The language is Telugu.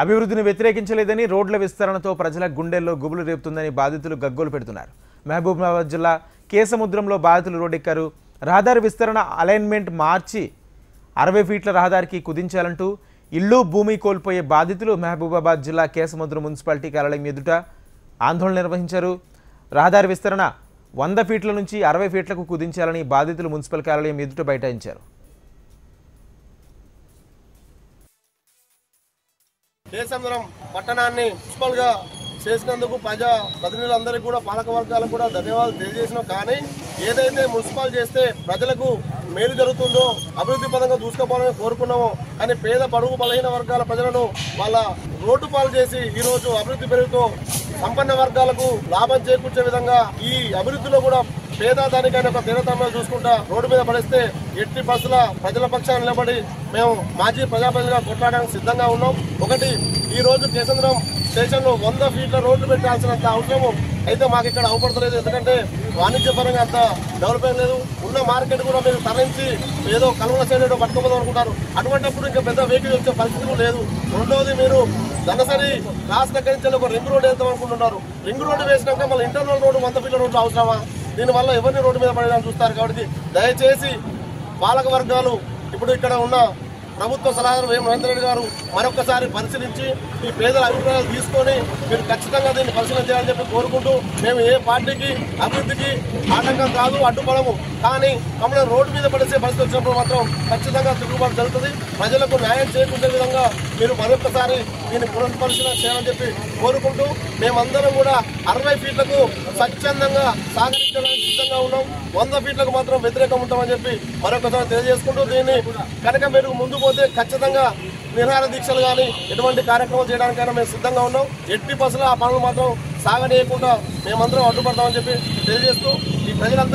అభివృద్ధిని వ్యతిరేకించలేదని రోడ్ల విస్తరణతో ప్రజల గుండెల్లో గుబులు రేపుతుందని బాధితులు గగ్గోలు పెడుతున్నారు. మహబూబాబాద్ జిల్లా కేసముద్రంలో బాధితులు రోడ్డెక్కారు. రహదారి విస్తరణ అలైన్మెంట్ మార్చి 60 ఫీట్ల రహదారికి కుదించాలంటూ ఇల్లు భూమి కోల్పోయే బాధితులు మహబూబాబాద్ జిల్లా కేసముద్రం మున్సిపాలిటీ కార్యాలయం ఎదుట ఆందోళన నిర్వహించారు. రహదారి విస్తరణ 100 ఫీట్ల నుంచి 60 ఫీట్లకు కుదించాలని బాధితులు మున్సిపల్ కార్యాలయం ఎదుట బైఠాయించారు. కేసముద్రం పట్టణాన్ని మున్సిపల్ గా చేసినందుకు ప్రజా ప్రతినిధులందరికీ కూడా పాలక వర్గాలకు కూడా ధన్యవాదాలు తెలియజేసినాం. కానీ ఏదైతే మున్సిపల్ చేస్తే ప్రజలకు మేలు జరుగుతుందో అభివృద్ధి పరంగా దూసుకుపోవాలని కోరుకున్నామో కానీ పేద బడుగు బలహీన వర్గాల ప్రజలను వాళ్ళ రోడ్డు పాలు చేసి ఈ రోజు అభివృద్ధి పేరుతో సంపన్న వర్గాలకు లాభం చేకూర్చే విధంగా ఈ అభివృద్ధిలో కూడా పేదదానికైనా ఒక తీరతమ్మాలు చూసుకుంటా రోడ్డు మీద పడిస్తే ఎట్టి బస్సుల ప్రజల పక్షాన్ని నిలబడి మేము మాజీ ప్రజాప్రతినిధిగా కొట్లాడడానికి సిద్ధంగా ఉన్నాం. ఒకటి ఈ రోజు కేసముద్రం స్టేషన్ లో 100 ఫీట్ల రోడ్లు పెట్టాల్సినంత అవసరము అయితే మాకు ఇక్కడ అవపడతలేదు. ఎందుకంటే వాణిజ్యపరంగా అంత డెవలప్ లేదు. ఉన్న మార్కెట్ కూడా మీరు తరలించి ఏదో కలువల సైడ్ ఏదో పట్టుకోపోదాం అనుకుంటారు. అటువంటిప్పుడు ఇంకా పెద్ద వెహికల్ వచ్చే పరిస్థితులు లేదు. రెండవది మీరు ధనసరి క్లాస్ దగ్గర నుంచి ఒక రింగ్ రోడ్ వేద్దాం అనుకుంటున్నారు. రింగ్ రోడ్డు వేసినాక మళ్ళీ ఇంటర్నల్ రోడ్డు 100 ఫీట్ల రోడ్లు అవసరమా? దీనివల్ల ఎవరిని రోడ్డు మీద పడేదని చూస్తారు. కాబట్టి దయచేసి పాలక వర్గాలు ఇప్పుడు ఇక్కడ ఉన్న ప్రభుత్వ సలహాదారు వేం నరేంద్ర రెడ్డి గారు మరొకసారి పరిశీలించి ఈ పేదల అభిప్రాయాలు తీసుకొని మీరు ఖచ్చితంగా దీన్ని పరిశీలన చేయాలని చెప్పి కోరుకుంటూ మేము ఏ పార్టీకి అభివృద్ధికి ఆటంకం కాదు, అడ్డుపడము. కానీ మమ్మల్ని రోడ్డు మీద పడేసే పరిస్థితి వచ్చినప్పుడు మాత్రం ఖచ్చితంగా తిరుగుబాటు జరుగుతుంది. ప్రజలకు న్యాయం చేకూర్చే విధంగా మీరు మరొకసారి దీన్ని పునఃపరిశీలన చేయాలని చెప్పి కోరుకుంటూ మేమందరం కూడా 60 ఫీట్లకు స్వచ్ఛందంగా సహకరించడానికి సిద్ధంగా ఉన్నాం. 100 ఫీట్లకు మాత్రం వ్యతిరేకం ఉంటామని చెప్పి మరొకసారి తెలియజేసుకుంటూ దీన్ని కనుక మీరు ముందు పోతే ఖచ్చితంగా నిరాహార దీక్షలు కానీ ఎటువంటి కార్యక్రమాలు చేయడానికైనా మేము సిద్ధంగా ఉన్నాం. ఎట్టి బస్సులు ఆ పనులు మాత్రం సాగనీయకుండా మేమందరం అడ్డుపడతామని చెప్పి తెలియజేస్తూ ఈ ప్రజలందరూ